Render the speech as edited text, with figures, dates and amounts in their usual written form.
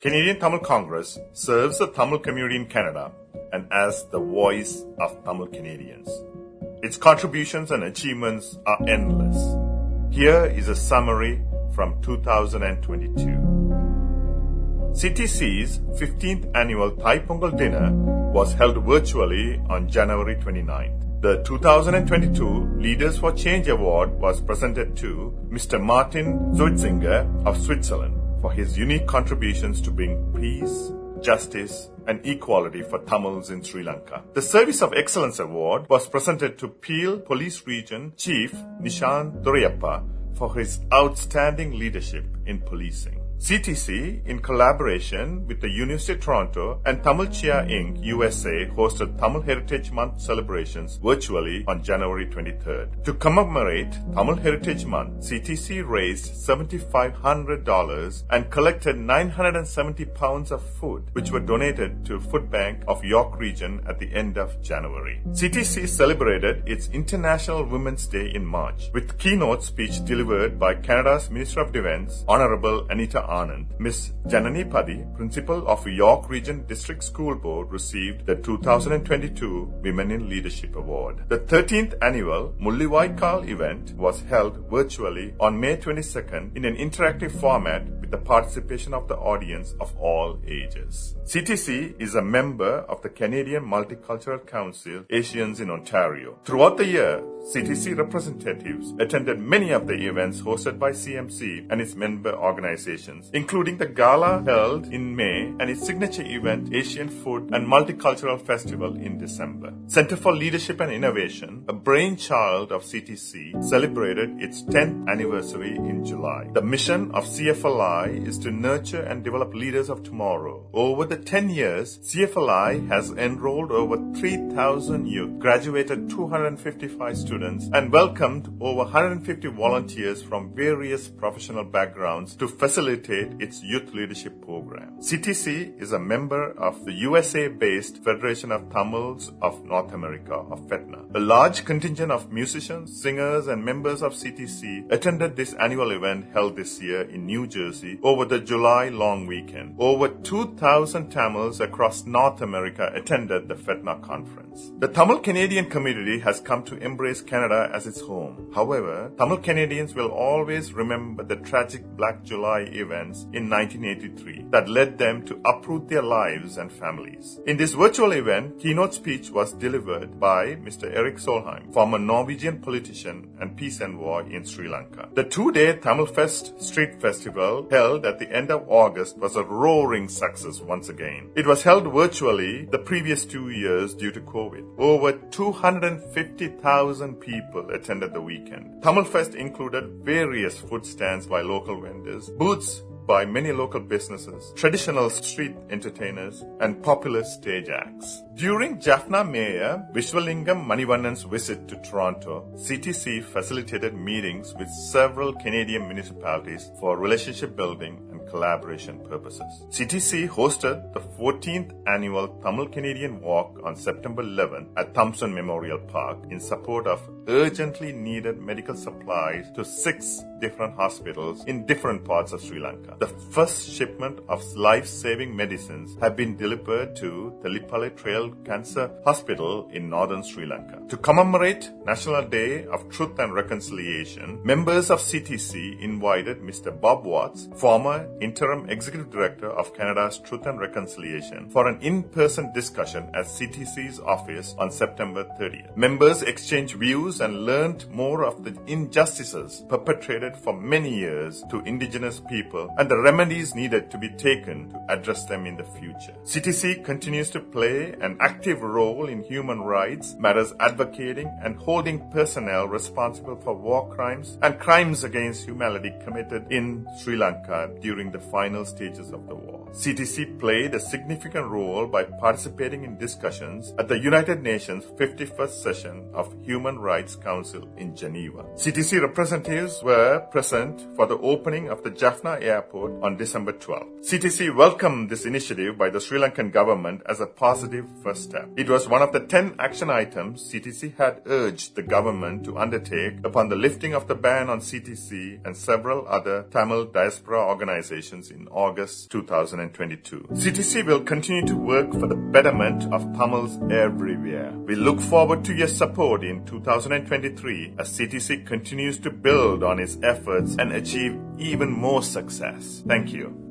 Canadian Tamil Congress serves the Tamil community in Canada and as the voice of Tamil Canadians. Its contributions and achievements are endless. Here is a summary from 2022. CTC's 15th annual Thai Pongal dinner was held virtually on January 29th. The 2022 Leaders for Change Award was presented to Mr. Martin Zoitzinger of Switzerland for his unique contributions to bring peace, justice, and equality for Tamils in Sri Lanka. The Service of Excellence Award was presented to Peel Police Region Chief Nishan Durayappa for his outstanding leadership in policing. CTC, in collaboration with the University of Toronto and Tamil Chia Inc. USA, hosted Tamil Heritage Month celebrations virtually on January 23rd. To commemorate Tamil Heritage Month, CTC raised $7,500 and collected 970 pounds of food, which were donated to Food Bank of York Region at the end of January. CTC celebrated its International Women's Day in March, with keynote speech delivered by Canada's Minister of Defence, Honourable Anita Anand. Ms. Janani Padi, Principal of York Region District School Board, received the 2022 Women in Leadership Award. The 13th annual Mullivaikal event was held virtually on May 22nd in an interactive format with the participation of the audience of all ages. CTC is a member of the Canadian Multicultural Council, Asians in Ontario. Throughout the year, CTC representatives attended many of the events hosted by CMC and its member organizations, including the gala held in May and its signature event, Asian Food and Multicultural Festival, in December. Center for Leadership and Innovation, a brainchild of CTC, celebrated its 10th anniversary in July. The mission of CFLI is to nurture and develop leaders of tomorrow. Over the 10 years, CFLI has enrolled over 3,000 youth, graduated 255 students, and welcomed over 150 volunteers from various professional backgrounds to facilitate its youth leadership program. CTC is a member of the USA-based Federation of Tamils of North America, of FETNA. A large contingent of musicians, singers, and members of CTC attended this annual event held this year in New Jersey over the July long weekend. Over 2,000 Tamils across North America attended the FETNA conference. The Tamil Canadian community has come to embrace Canada as its home. However, Tamil Canadians will always remember the tragic Black July events in 1983 that led them to uproot their lives and families. In this virtual event, keynote speech was delivered by Mr. Eric Solheim, former Norwegian politician and peace envoy in Sri Lanka. The two-day Tamil Fest Street Festival held at the end of August was a roaring success once again. It was held virtually the previous 2 years due to COVID. Over 250,000 people attended the weekend. Tamil Fest included various food stands by local vendors, booths by many local businesses, traditional street entertainers, and popular stage acts. During Jaffna Mayor Vishwalingam Manivanan's visit to Toronto, CTC facilitated meetings with several Canadian municipalities for relationship building and collaboration purposes. CTC hosted the 14th annual Tamil Canadian Walk on September 11th at Thompson Memorial Park in support of urgently needed medical supplies to 6 different hospitals in different parts of Sri Lanka. The first shipment of life-saving medicines have been delivered to the Lipale Trail Cancer Hospital in northern Sri Lanka. To commemorate National Day of Truth and Reconciliation, members of CTC invited Mr. Bob Watts, former Interim Executive Director of Canada's Truth and Reconciliation, for an in-person discussion at CTC's office on September 30th. Members exchanged views and learned more of the injustices perpetrated for many years to Indigenous people and the remedies needed to be taken to address them in the future. CTC continues to play an active role in human rights matters, advocating and holding personnel responsible for war crimes and crimes against humanity committed in Sri Lanka during the final stages of the war. CTC played a significant role by participating in discussions at the United Nations 51st session of Human Rights Council in Geneva. CTC representatives were present for the opening of the Jaffna airport on December 12. CTC welcomed this initiative by the Sri Lankan government as a positive first step. It was one of the 10 action items CTC had urged the government to undertake upon the lifting of the ban on CTC and several other Tamil diaspora organizations in August 2022. CTC will continue to work for the betterment of Tamils everywhere. We look forward to your support in 2023 as CTC continues to build on its efforts and achieve even more success. Thank you.